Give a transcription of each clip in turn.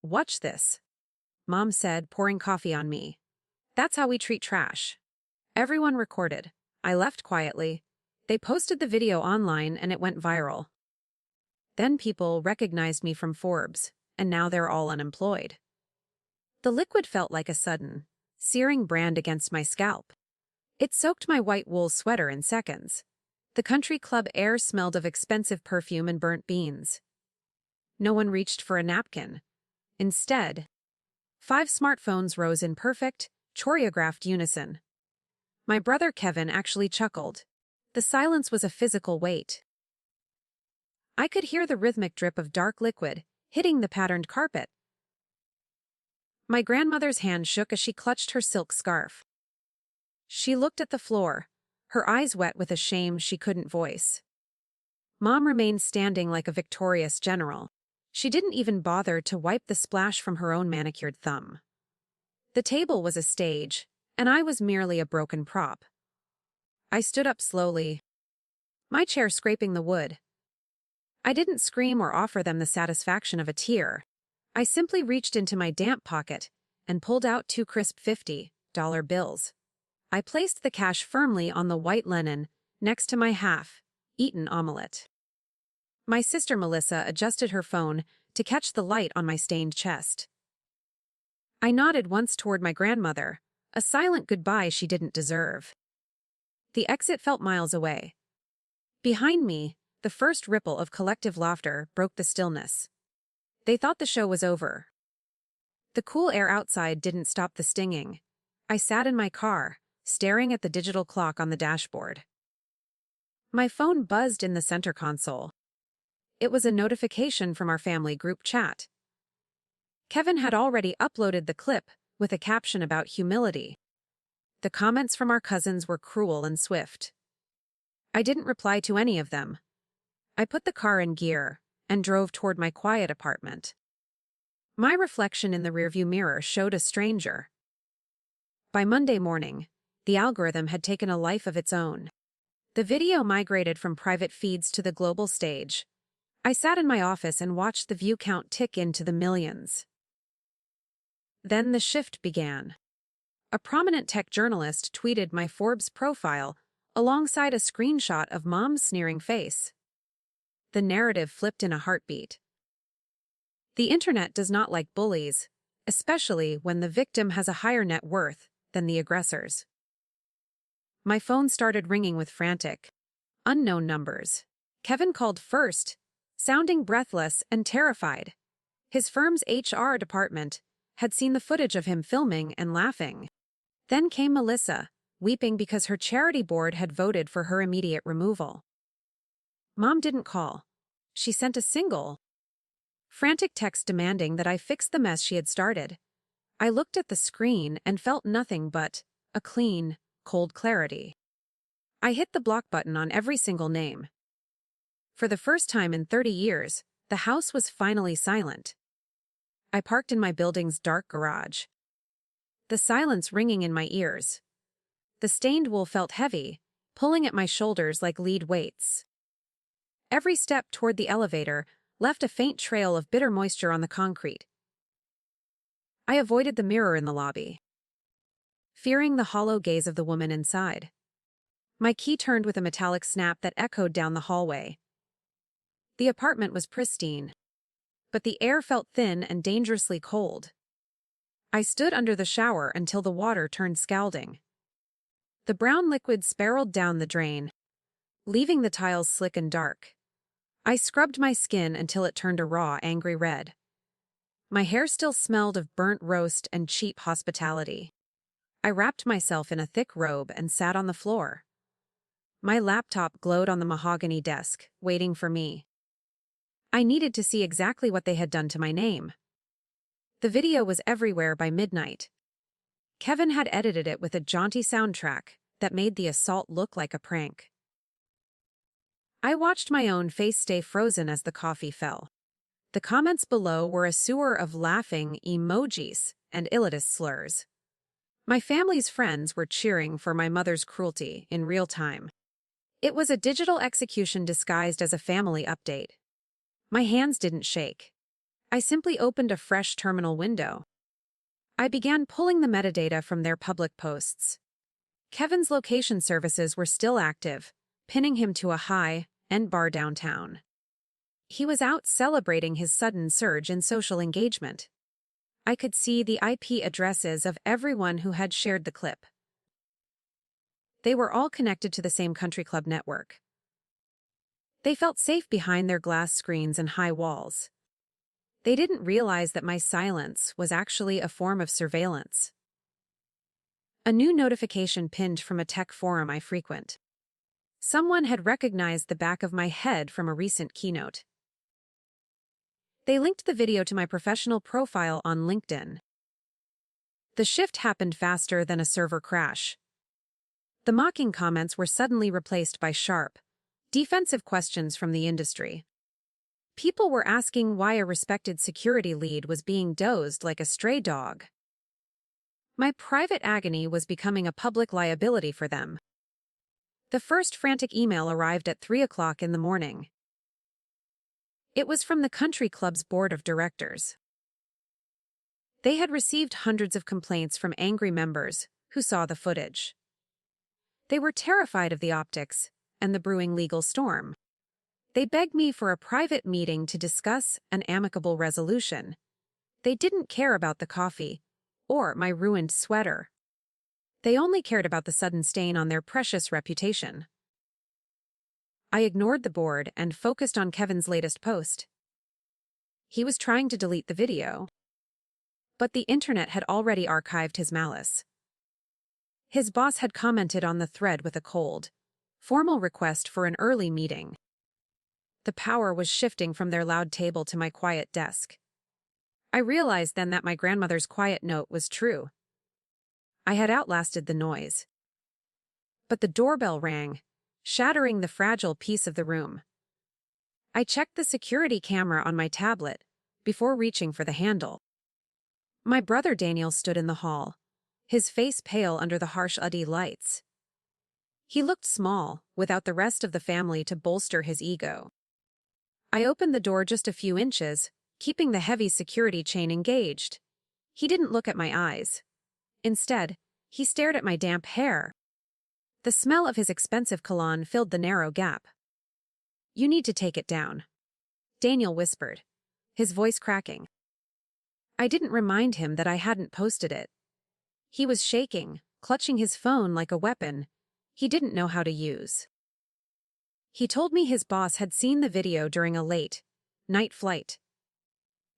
"Watch this," Mom said, pouring coffee on me. "That's how we treat trash." Everyone recorded. I left quietly. They posted the video online and it went viral. Then people recognized me from Forbes, and now they're all unemployed. The liquid felt like a sudden, searing brand against my scalp. It soaked my white wool sweater in seconds. The country club air smelled of expensive perfume and burnt beans. No one reached for a napkin. Instead, 5 smartphones rose in perfect, choreographed unison. My brother Kevin actually chuckled. The silence was a physical weight. I could hear the rhythmic drip of dark liquid hitting the patterned carpet. My grandmother's hand shook as she clutched her silk scarf. She looked at the floor, her eyes wet with a shame she couldn't voice. Mom remained standing like a victorious general. She didn't even bother to wipe the splash from her own manicured thumb. The table was a stage, and I was merely a broken prop. I stood up slowly, my chair scraping the wood. I didn't scream or offer them the satisfaction of a tear. I simply reached into my damp pocket and pulled out 2 crisp $50 bills. I placed the cash firmly on the white linen next to my half-eaten omelette. My sister Melissa adjusted her phone to catch the light on my stained chest. I nodded once toward my grandmother, a silent goodbye she didn't deserve. The exit felt miles away. Behind me, the first ripple of collective laughter broke the stillness. They thought the show was over. The cool air outside didn't stop the stinging. I sat in my car, staring at the digital clock on the dashboard. My phone buzzed in the center console. It was a notification from our family group chat. Kevin had already uploaded the clip with a caption about humility. The comments from our cousins were cruel and swift. I didn't reply to any of them. I put the car in gear and drove toward my quiet apartment. My reflection in the rearview mirror showed a stranger. By Monday morning, the algorithm had taken a life of its own. The video migrated from private feeds to the global stage. I sat in my office and watched the view count tick into the millions. Then the shift began. A prominent tech journalist tweeted my Forbes profile alongside a screenshot of Mom's sneering face. The narrative flipped in a heartbeat. The internet does not like bullies, especially when the victim has a higher net worth than the aggressors. My phone started ringing with frantic, unknown numbers. Kevin called first, sounding breathless and terrified. His firm's HR department had seen the footage of him filming and laughing. Then came Melissa, weeping because her charity board had voted for her immediate removal. Mom didn't call. She sent a single, frantic text demanding that I fix the mess she had started. I looked at the screen and felt nothing but a clean, cold clarity. I hit the block button on every single name. For the first time in 30 years, the house was finally silent. I parked in my building's dark garage. The silence ringing in my ears. The stained wool felt heavy, pulling at my shoulders like lead weights. Every step toward the elevator left a faint trail of bitter moisture on the concrete. I avoided the mirror in the lobby, fearing the hollow gaze of the woman inside. My key turned with a metallic snap that echoed down the hallway. The apartment was pristine, but the air felt thin and dangerously cold. I stood under the shower until the water turned scalding. The brown liquid spiraled down the drain, leaving the tiles slick and dark. I scrubbed my skin until it turned a raw, angry red. My hair still smelled of burnt roast and cheap hospitality. I wrapped myself in a thick robe and sat on the floor. My laptop glowed on the mahogany desk, waiting for me. I needed to see exactly what they had done to my name. The video was everywhere by midnight. Kevin had edited it with a jaunty soundtrack that made the assault look like a prank. I watched my own face stay frozen as the coffee fell. The comments below were a sewer of laughing emojis and illitist slurs. My family's friends were cheering for my mother's cruelty in real time. It was a digital execution disguised as a family update. My hands didn't shake. I simply opened a fresh terminal window. I began pulling the metadata from their public posts. Kevin's location services were still active, pinning him to a high-end bar downtown. He was out celebrating his sudden surge in social engagement. I could see the IP addresses of everyone who had shared the clip. They were all connected to the same country club network. They felt safe behind their glass screens and high walls. They didn't realize that my silence was actually a form of surveillance. A new notification pinned from a tech forum I frequent. Someone had recognized the back of my head from a recent keynote. They linked the video to my professional profile on LinkedIn. The shift happened faster than a server crash. The mocking comments were suddenly replaced by sharp, defensive questions from the industry. People were asking why a respected security lead was being dozed like a stray dog. My private agony was becoming a public liability for them. The first frantic email arrived at 3 o'clock in the morning. It was from the country club's board of directors. They had received hundreds of complaints from angry members who saw the footage. They were terrified of the optics and the brewing legal storm. They begged me for a private meeting to discuss an amicable resolution. They didn't care about the coffee or my ruined sweater. They only cared about the sudden stain on their precious reputation. I ignored the board and focused on Kevin's latest post. He was trying to delete the video, but the internet had already archived his malice. His boss had commented on the thread with a cold, formal request for an early meeting. The power was shifting from their loud table to my quiet desk. I realized then that my grandmother's quiet note was true. I had outlasted the noise. But the doorbell rang, shattering the fragile peace of the room. I checked the security camera on my tablet before reaching for the handle. My brother Daniel stood in the hall, his face pale under the harsh UD lights. He looked small, without the rest of the family to bolster his ego. I opened the door just a few inches, keeping the heavy security chain engaged. He didn't look at my eyes. Instead, he stared at my damp hair. The smell of his expensive cologne filled the narrow gap. "You need to take it down," Daniel whispered, his voice cracking. I didn't remind him that I hadn't posted it. He was shaking, clutching his phone like a weapon he didn't know how to use. He told me his boss had seen the video during a late-night flight.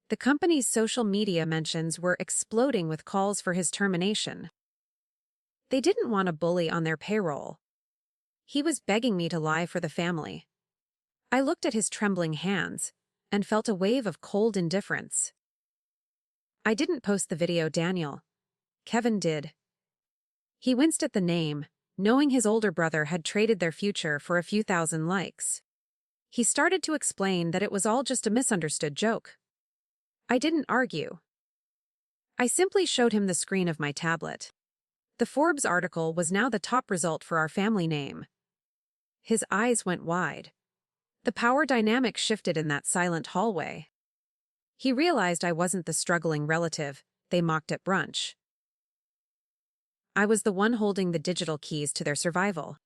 The company's social media mentions were exploding with calls for his termination. They didn't want a bully on their payroll. He was begging me to lie for the family. I looked at his trembling hands and felt a wave of cold indifference. I didn't post the video, Daniel. Kevin did. He winced at the name, knowing his older brother had traded their future for a few thousand likes. He started to explain that it was all just a misunderstood joke. I didn't argue. I simply showed him the screen of my tablet. The Forbes article was now the top result for our family name. His eyes went wide. The power dynamic shifted in that silent hallway. He realized I wasn't the struggling relative they mocked at brunch. I was the one holding the digital keys to their survival.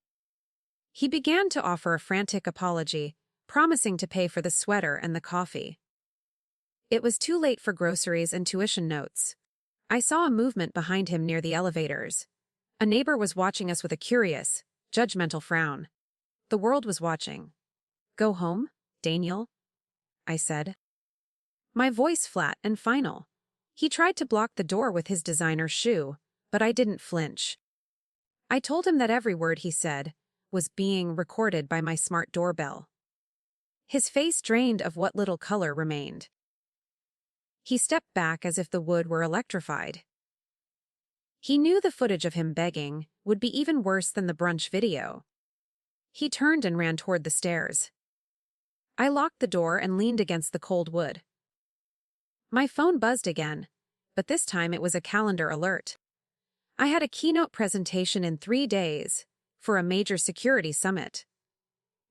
He began to offer a frantic apology, promising to pay for the sweater and the coffee. It was too late for groceries and tuition notes. I saw a movement behind him near the elevators. A neighbor was watching us with a curious, judgmental frown. The world was watching. "Go home, Daniel?" I said. My voice flat and final. He tried to block the door with his designer shoe, but I didn't flinch. I told him that every word he said was being recorded by my smart doorbell. His face drained of what little color remained. He stepped back as if the wood were electrified. He knew the footage of him begging would be even worse than the brunch video. He turned and ran toward the stairs. I locked the door and leaned against the cold wood. My phone buzzed again, but this time it was a calendar alert. I had a keynote presentation in 3 days for a major security summit.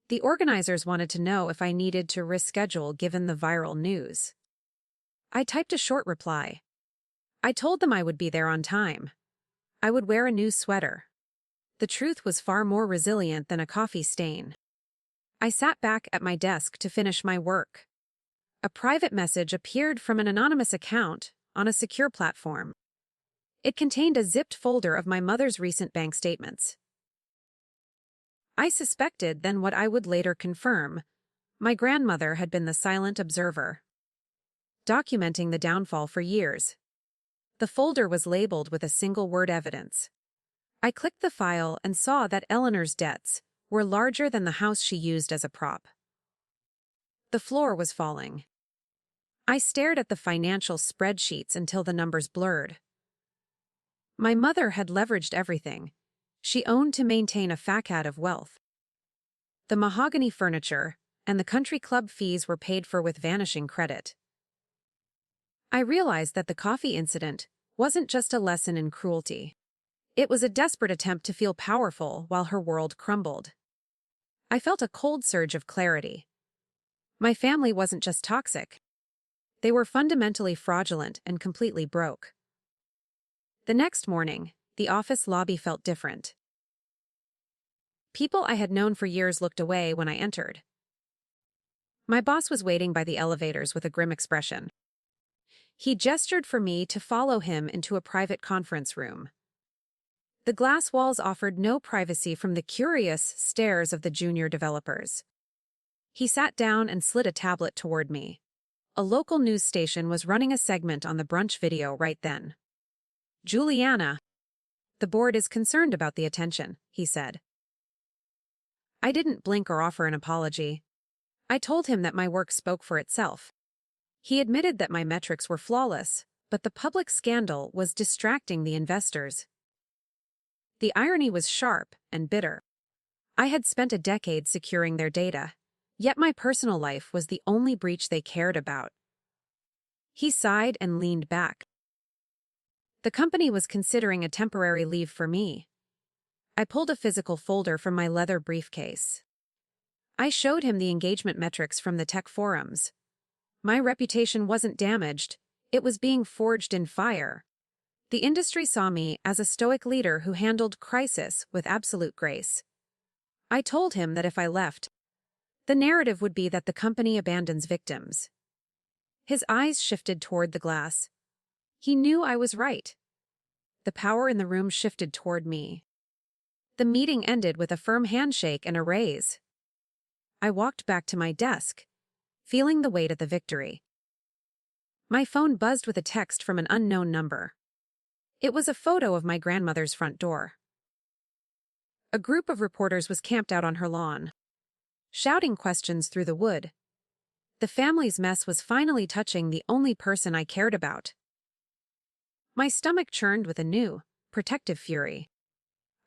The organizers wanted to know if I needed to reschedule given the viral news. I typed a short reply. I told them I would be there on time. I would wear a new sweater. The truth was far more resilient than a coffee stain. I sat back at my desk to finish my work. A private message appeared from an anonymous account on a secure platform. It contained a zipped folder of my mother's recent bank statements. I suspected then what I would later confirm. My grandmother had been the silent observer, documenting the downfall for years. The folder was labeled with a single-word evidence. I clicked the file and saw that Eleanor's debts were larger than the house she used as a prop. The floor was falling. I stared at the financial spreadsheets until the numbers blurred. My mother had leveraged everything. She owned to maintain a facade of wealth. The mahogany furniture and the country club fees were paid for with vanishing credit. I realized that the coffee incident wasn't just a lesson in cruelty. It was a desperate attempt to feel powerful while her world crumbled. I felt a cold surge of clarity. My family wasn't just toxic. They were fundamentally fraudulent and completely broke. The next morning, the office lobby felt different. People I had known for years looked away when I entered. My boss was waiting by the elevators with a grim expression. He gestured for me to follow him into a private conference room. The glass walls offered no privacy from the curious stares of the junior developers. He sat down and slid a tablet toward me. A local news station was running a segment on the Brunch video right then. "Juliana, the board is concerned about the attention," he said. I didn't blink or offer an apology. I told him that my work spoke for itself. He admitted that my metrics were flawless, but the public scandal was distracting the investors. The irony was sharp and bitter. I had spent a decade securing their data, yet my personal life was the only breach they cared about. He sighed and leaned back. The company was considering a temporary leave for me. I pulled a physical folder from my leather briefcase. I showed him the engagement metrics from the tech forums. My reputation wasn't damaged, it was being forged in fire. The industry saw me as a stoic leader who handled crisis with absolute grace. I told him that if I left, the narrative would be that the company abandons victims. His eyes shifted toward the glass. He knew I was right. The power in the room shifted toward me. The meeting ended with a firm handshake and a raise. I walked back to my desk, feeling the weight of the victory. My phone buzzed with a text from an unknown number. It was a photo of my grandmother's front door. A group of reporters was camped out on her lawn, shouting questions through the wood. The family's mess was finally touching the only person I cared about. My stomach churned with a new, protective fury.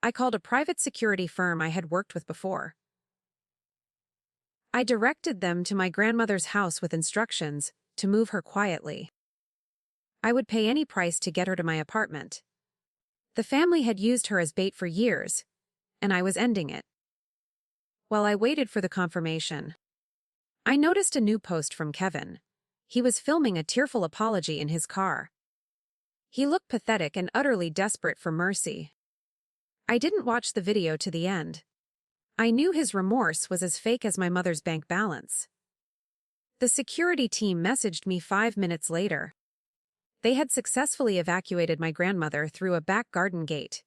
I called a private security firm I had worked with before. I directed them to my grandmother's house with instructions to move her quietly. I would pay any price to get her to my apartment. The family had used her as bait for years, and I was ending it. While I waited for the confirmation, I noticed a new post from Kevin. He was filming a tearful apology in his car. He looked pathetic and utterly desperate for mercy. I didn't watch the video to the end. I knew his remorse was as fake as my mother's bank balance. The security team messaged me 5 minutes later. They had successfully evacuated my grandmother through a back garden gate.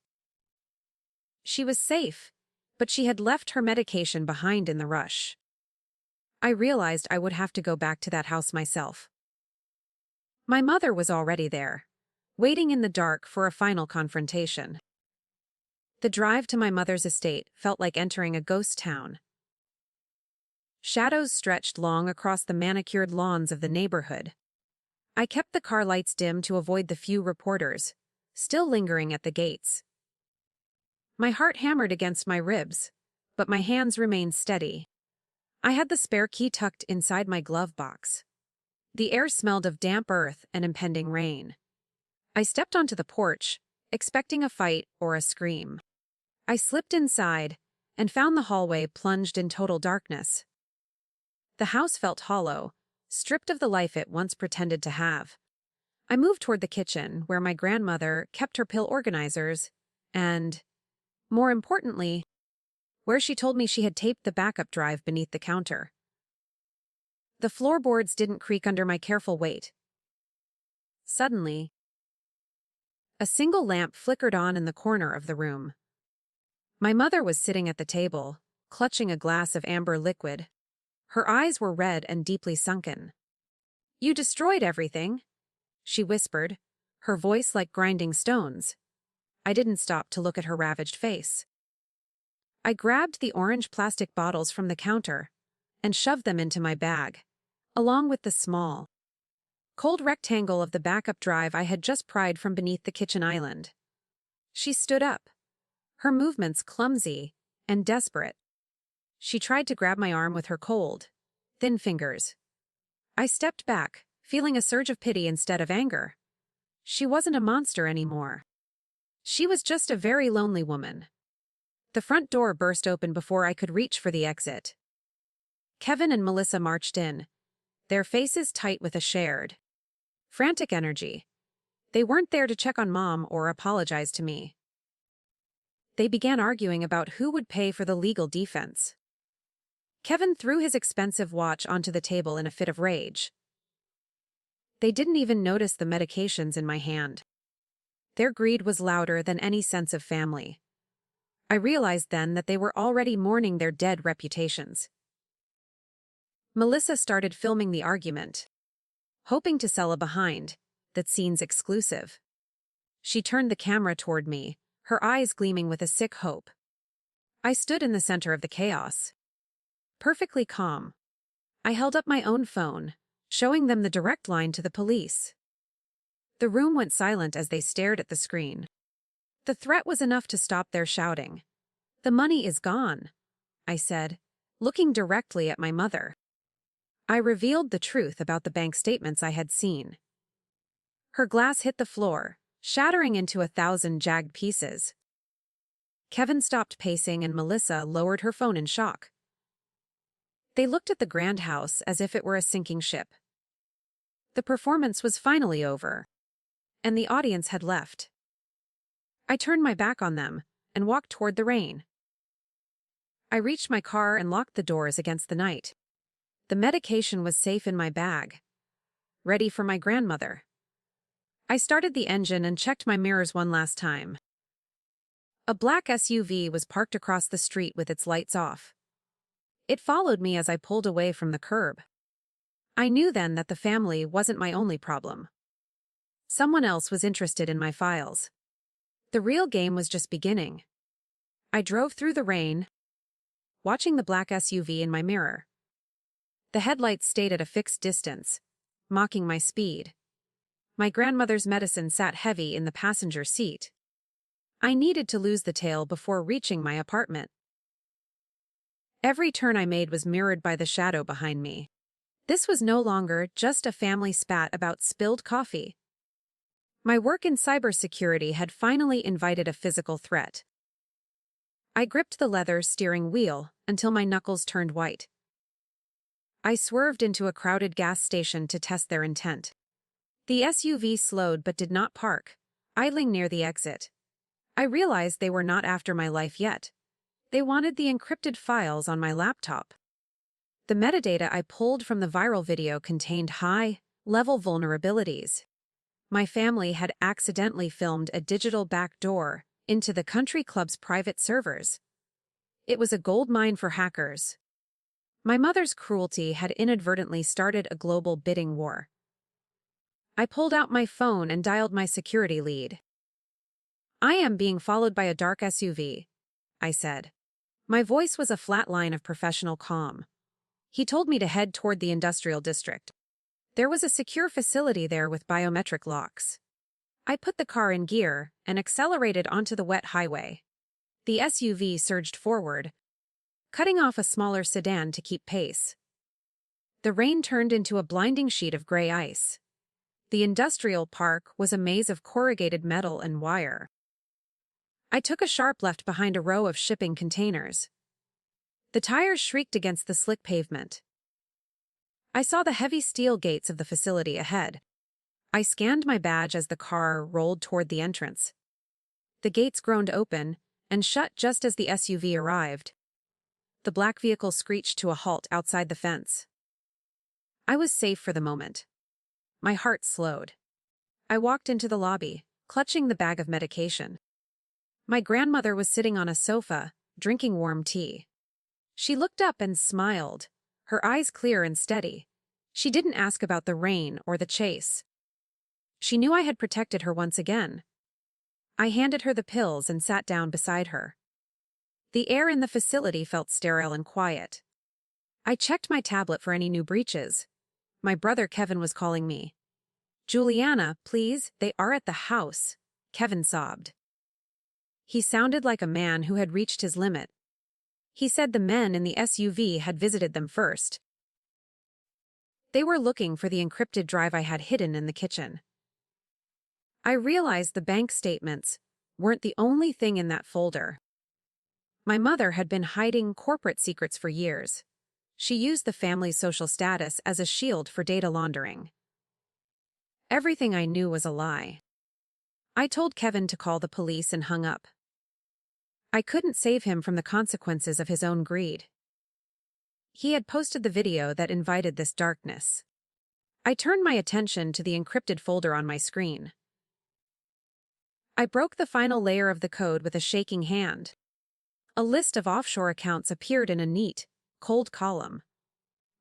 She was safe, but she had left her medication behind in the rush. I realized I would have to go back to that house myself. My mother was already there, waiting in the dark for a final confrontation. The drive to my mother's estate felt like entering a ghost town. Shadows stretched long across the manicured lawns of the neighborhood. I kept the car lights dim to avoid the few reporters, still lingering at the gates. My heart hammered against my ribs, but my hands remained steady. I had the spare key tucked inside my glove box. The air smelled of damp earth and impending rain. I stepped onto the porch, expecting a fight or a scream. I slipped inside and found the hallway plunged in total darkness. The house felt hollow, stripped of the life it once pretended to have. I moved toward the kitchen, where my grandmother kept her pill organizers, and, more importantly, where she told me she had taped the backup drive beneath the counter. The floorboards didn't creak under my careful weight. Suddenly, a single lamp flickered on in the corner of the room. My mother was sitting at the table, clutching a glass of amber liquid. Her eyes were red and deeply sunken. "You destroyed everything," she whispered, her voice like grinding stones. I didn't stop to look at her ravaged face. I grabbed the orange plastic bottles from the counter and shoved them into my bag, along with the small, cold rectangle of the backup drive I had just pried from beneath the kitchen island. She stood up, her movements clumsy and desperate. She tried to grab my arm with her cold, thin fingers. I stepped back, feeling a surge of pity instead of anger. She wasn't a monster anymore. She was just a very lonely woman. The front door burst open before I could reach for the exit. Kevin and Melissa marched in, their faces tight with a shared, frantic energy. They weren't there to check on Mom or apologize to me. They began arguing about who would pay for the legal defense. Kevin threw his expensive watch onto the table in a fit of rage. They didn't even notice the medications in my hand. Their greed was louder than any sense of family. I realized then that they were already mourning their dead reputations. Melissa started filming the argument, hoping to sell a behind that scene's exclusive. She turned the camera toward me, her eyes gleaming with a sick hope. I stood in the center of the chaos, perfectly calm. I held up my own phone, showing them the direct line to the police. The room went silent as they stared at the screen. The threat was enough to stop their shouting. "The money is gone," I said, looking directly at my mother. I revealed the truth about the bank statements I had seen. Her glass hit the floor, shattering into 1,000 jagged pieces. Kevin stopped pacing and Melissa lowered her phone in shock. They looked at the grand house as if it were a sinking ship. The performance was finally over, and the audience had left. I turned my back on them and walked toward the rain. I reached my car and locked the doors against the night. The medication was safe in my bag, ready for my grandmother. I started the engine and checked my mirrors one last time. A black SUV was parked across the street with its lights off. It followed me as I pulled away from the curb. I knew then that the family wasn't my only problem. Someone else was interested in my files. The real game was just beginning. I drove through the rain, watching the black SUV in my mirror. The headlights stayed at a fixed distance, mocking my speed. My grandmother's medicine sat heavy in the passenger seat. I needed to lose the tail before reaching my apartment. Every turn I made was mirrored by the shadow behind me. This was no longer just a family spat about spilled coffee. My work in cybersecurity had finally invited a physical threat. I gripped the leather steering wheel until my knuckles turned white. I swerved into a crowded gas station to test their intent. The SUV slowed but did not park, idling near the exit. I realized they were not after my life yet. They wanted the encrypted files on my laptop. The metadata I pulled from the viral video contained high-level vulnerabilities. My family had accidentally filmed a digital backdoor into the country club's private servers. It was a goldmine for hackers. My mother's cruelty had inadvertently started a global bidding war. I pulled out my phone and dialed my security lead. "I am being followed by a dark SUV," I said. My voice was a flat line of professional calm. He told me to head toward the industrial district. There was a secure facility there with biometric locks. I put the car in gear and accelerated onto the wet highway. The SUV surged forward, cutting off a smaller sedan to keep pace. The rain turned into a blinding sheet of gray ice. The industrial park was a maze of corrugated metal and wire. I took a sharp left behind a row of shipping containers. The tires shrieked against the slick pavement. I saw the heavy steel gates of the facility ahead. I scanned my badge as the car rolled toward the entrance. The gates groaned open and shut just as the SUV arrived. The black vehicle screeched to a halt outside the fence. I was safe for the moment. My heart slowed. I walked into the lobby, clutching the bag of medication. My grandmother was sitting on a sofa, drinking warm tea. She looked up and smiled, her eyes clear and steady. She didn't ask about the rain or the chase. She knew I had protected her once again. I handed her the pills and sat down beside her. The air in the facility felt sterile and quiet. I checked my tablet for any new breaches. My brother Kevin was calling me. "Juliana, please, they are at the house," Kevin sobbed. He sounded like a man who had reached his limit. He said the men in the SUV had visited them first. They were looking for the encrypted drive I had hidden in the kitchen. I realized the bank statements weren't the only thing in that folder. My mother had been hiding corporate secrets for years. She used the family's social status as a shield for data laundering. Everything I knew was a lie. I told Kevin to call the police and hung up. I couldn't save him from the consequences of his own greed. He had posted the video that invited this darkness. I turned my attention to the encrypted folder on my screen. I broke the final layer of the code with a shaking hand. A list of offshore accounts appeared in a neat, cold column.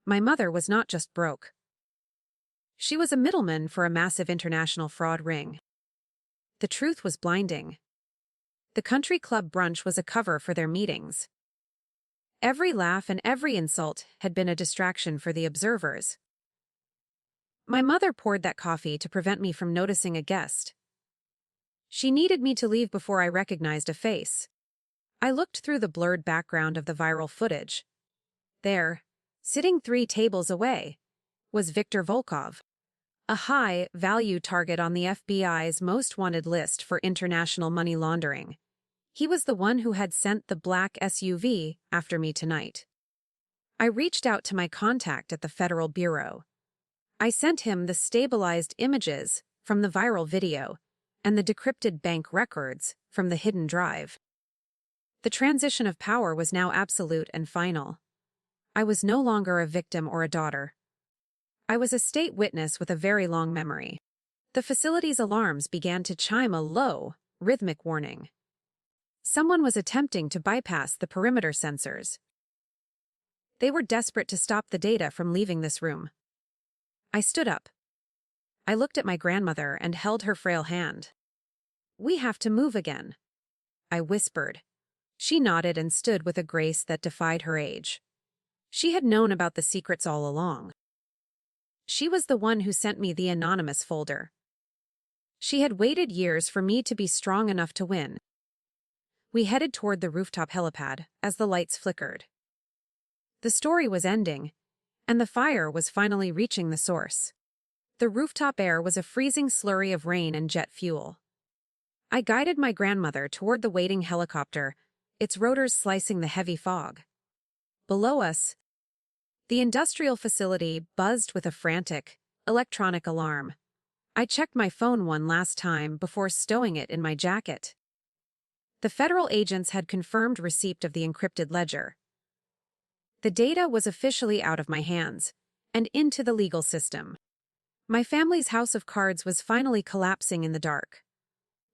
My mother was not just broke. She was a middleman for a massive international fraud ring. The truth was blinding. The country club Brunch was a cover for their meetings. Every laugh and every insult had been a distraction for the observers. My mother poured that coffee to prevent me from noticing a guest. She needed me to leave before I recognized a face. I looked through the blurred background of the viral footage. There, sitting 3 tables away, was Viktor Volkov, a high-value target on the FBI's most wanted list for international money laundering. He was the one who had sent the black SUV after me tonight. I reached out to my contact at the Federal Bureau. I sent him the stabilized images from the viral video and the decrypted bank records from the hidden drive. The transition of power was now absolute and final. I was no longer a victim or a daughter. I was a state witness with a very long memory. The facility's alarms began to chime a low, rhythmic warning. Someone was attempting to bypass the perimeter sensors. They were desperate to stop the data from leaving this room. I stood up. I looked at my grandmother and held her frail hand. "We have to move again," I whispered. She nodded and stood with a grace that defied her age. She had known about the secrets all along. She was the one who sent me the anonymous folder. She had waited years for me to be strong enough to win. We headed toward the rooftop helipad as the lights flickered. The story was ending, and the fire was finally reaching the source. The rooftop air was a freezing slurry of rain and jet fuel. I guided my grandmother toward the waiting helicopter, its rotors slicing the heavy fog. Below us, the industrial facility buzzed with a frantic, electronic alarm. I checked my phone one last time before stowing it in my jacket. The federal agents had confirmed receipt of the encrypted ledger. The data was officially out of my hands and into the legal system. My family's house of cards was finally collapsing in the dark.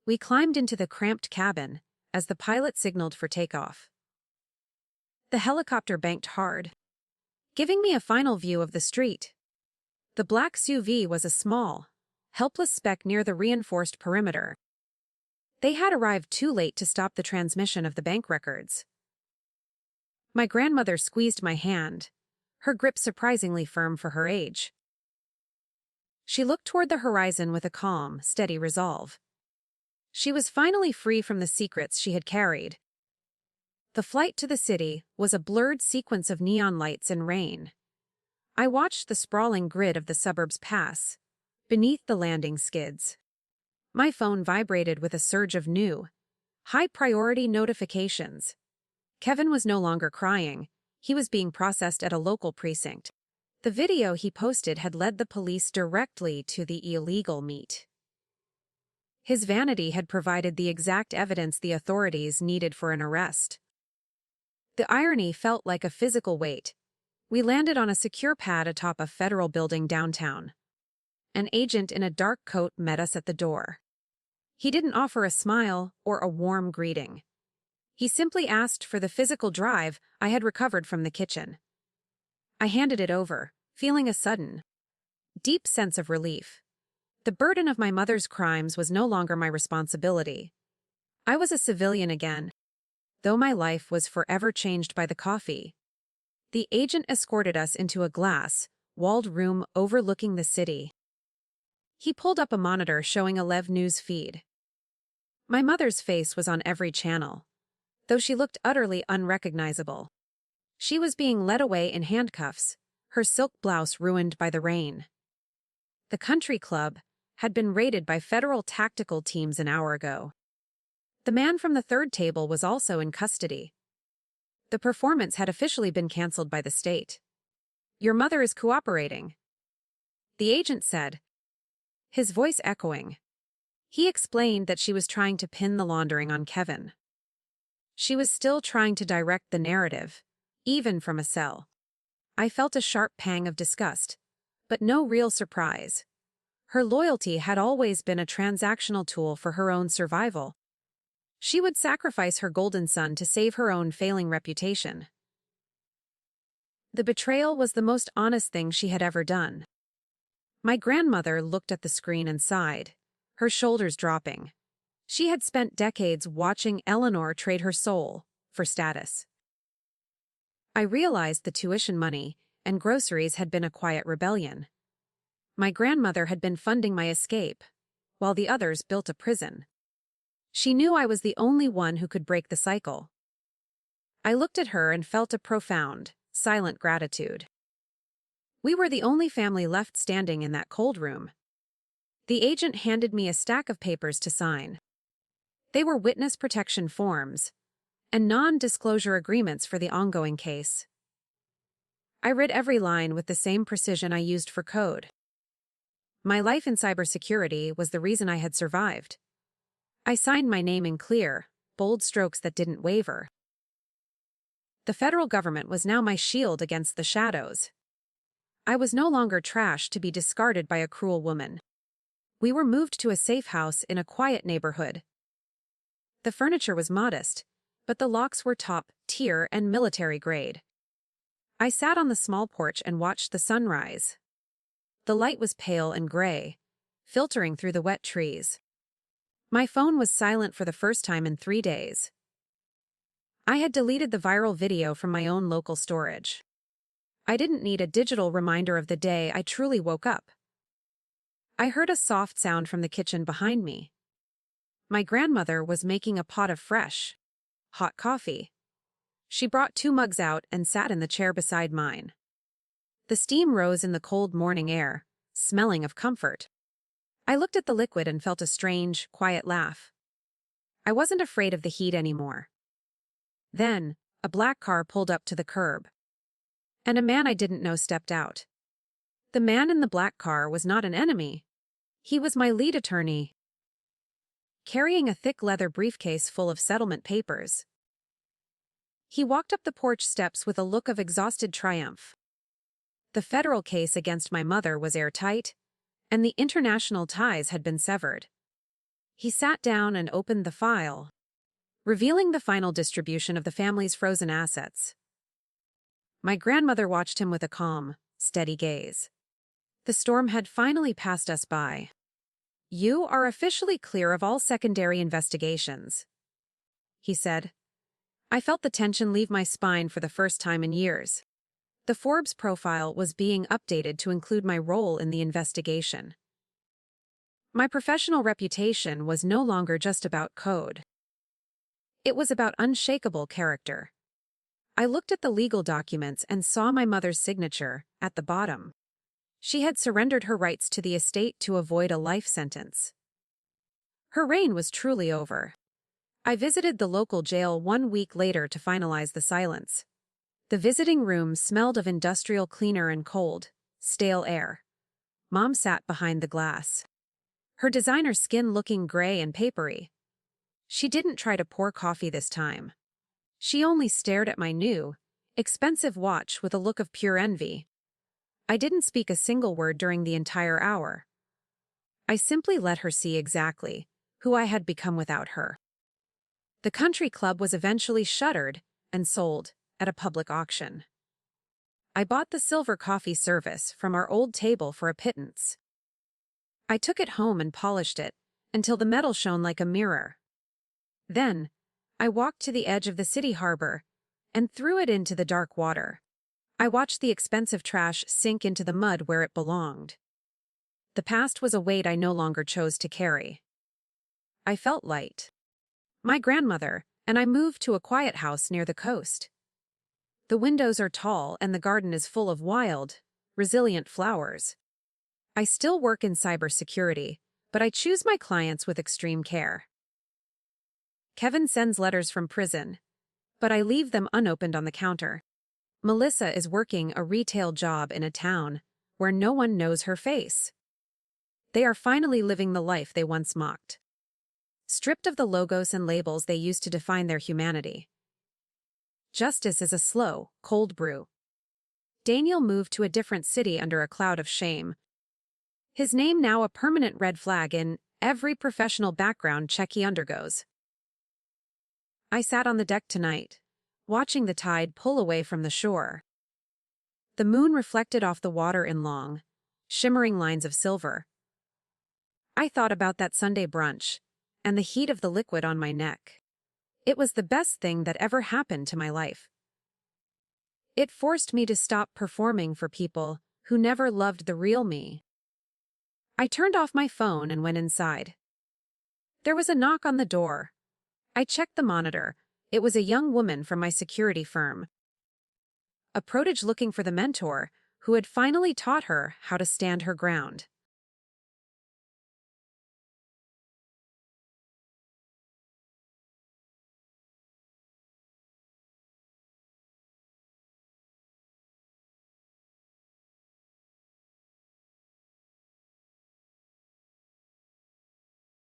We climbed into the cramped cabin as the pilot signaled for takeoff. The helicopter banked hard, giving me a final view of the street. The black SUV was a small, helpless speck near the reinforced perimeter. They had arrived too late to stop the transmission of the bank records. My grandmother squeezed my hand, her grip surprisingly firm for her age. She looked toward the horizon with a calm, steady resolve. She was finally free from the secrets she had carried. The flight to the city was a blurred sequence of neon lights and rain. I watched the sprawling grid of the suburbs pass, beneath the landing skids. My phone vibrated with a surge of new, high-priority notifications. Kevin was no longer crying. He was being processed at a local precinct. The video he posted had led the police directly to the illegal meat. His vanity had provided the exact evidence the authorities needed for an arrest. The irony felt like a physical weight. We landed on a secure pad atop a federal building downtown. An agent in a dark coat met us at the door. He didn't offer a smile or a warm greeting. He simply asked for the physical drive I had recovered from the kitchen. I handed it over, feeling a sudden, deep sense of relief. The burden of my mother's crimes was no longer my responsibility. I was a civilian again, though my life was forever changed by the coffee. The agent escorted us into a glass, walled room overlooking the city. He pulled up a monitor showing a live news feed. My mother's face was on every channel, though she looked utterly unrecognizable. She was being led away in handcuffs, her silk blouse ruined by the rain. The country club had been raided by federal tactical teams an hour ago. The man from the third table was also in custody. The performance had officially been canceled by the state. "Your mother is cooperating," the agent said, his voice echoing. He explained that she was trying to pin the laundering on Kevin. She was still trying to direct the narrative, even from a cell. I felt a sharp pang of disgust, but no real surprise. Her loyalty had always been a transactional tool for her own survival. She would sacrifice her golden son to save her own failing reputation. The betrayal was the most honest thing she had ever done. My grandmother looked at the screen and sighed, her shoulders dropping. She had spent decades watching Eleanor trade her soul for status. I realized the tuition money and groceries had been a quiet rebellion. My grandmother had been funding my escape, while the others built a prison. She knew I was the only one who could break the cycle. I looked at her and felt a profound, silent gratitude. We were the only family left standing in that cold room. The agent handed me a stack of papers to sign. They were witness protection forms and non-disclosure agreements for the ongoing case. I read every line with the same precision I used for code. My life in cybersecurity was the reason I had survived. I signed my name in clear, bold strokes that didn't waver. The federal government was now my shield against the shadows. I was no longer trash to be discarded by a cruel woman. We were moved to a safe house in a quiet neighborhood. The furniture was modest, but the locks were top-tier and military-grade. I sat on the small porch and watched the sunrise. The light was pale and gray, filtering through the wet trees. My phone was silent for the first time in 3 days. I had deleted the viral video from my own local storage. I didn't need a digital reminder of the day I truly woke up. I heard a soft sound from the kitchen behind me. My grandmother was making a pot of fresh, hot coffee. She brought 2 mugs out and sat in the chair beside mine. The steam rose in the cold morning air, smelling of comfort. I looked at the liquid and felt a strange, quiet laugh. I wasn't afraid of the heat anymore. Then, a black car pulled up to the curb, and a man I didn't know stepped out. The man in the black car was not an enemy. He was my lead attorney, carrying a thick leather briefcase full of settlement papers. He walked up the porch steps with a look of exhausted triumph. The federal case against my mother was airtight, and the international ties had been severed. He sat down and opened the file, revealing the final distribution of the family's frozen assets. My grandmother watched him with a calm, steady gaze. The storm had finally passed us by. "You are officially clear of all secondary investigations," he said. I felt the tension leave my spine for the first time in years. The Forbes profile was being updated to include my role in the investigation. My professional reputation was no longer just about code. It was about unshakable character. I looked at the legal documents and saw my mother's signature at the bottom. She had surrendered her rights to the estate to avoid a life sentence. Her reign was truly over. I visited the local jail 1 week later to finalize the silence. The visiting room smelled of industrial cleaner and cold, stale air. Mom sat behind the glass, her designer skin looking gray and papery. She didn't try to pour coffee this time. She only stared at my new, expensive watch with a look of pure envy. I didn't speak a single word during the entire hour. I simply let her see exactly who I had become without her. The country club was eventually shuttered and sold at a public auction. I bought the silver coffee service from our old table for a pittance. I took it home and polished it until the metal shone like a mirror. Then, I walked to the edge of the city harbor and threw it into the dark water. I watched the expensive trash sink into the mud where it belonged. The past was a weight I no longer chose to carry. I felt light. My grandmother and I moved to a quiet house near the coast. The windows are tall and the garden is full of wild, resilient flowers. I still work in cybersecurity, but I choose my clients with extreme care. Kevin sends letters from prison, but I leave them unopened on the counter. Melissa is working a retail job in a town where no one knows her face. They are finally living the life they once mocked, stripped of the logos and labels they used to define their humanity. Justice is a slow, cold brew. Daniel moved to a different city under a cloud of shame. His name now a permanent red flag in every professional background check he undergoes. I sat on the deck tonight, watching the tide pull away from the shore. The moon reflected off the water in long, shimmering lines of silver. I thought about that Sunday brunch and the heat of the liquid on my neck. It was the best thing that ever happened to my life. It forced me to stop performing for people who never loved the real me. I turned off my phone and went inside. There was a knock on the door. I checked the monitor. It was a young woman from my security firm. A prodige looking for the mentor who had finally taught her how to stand her ground.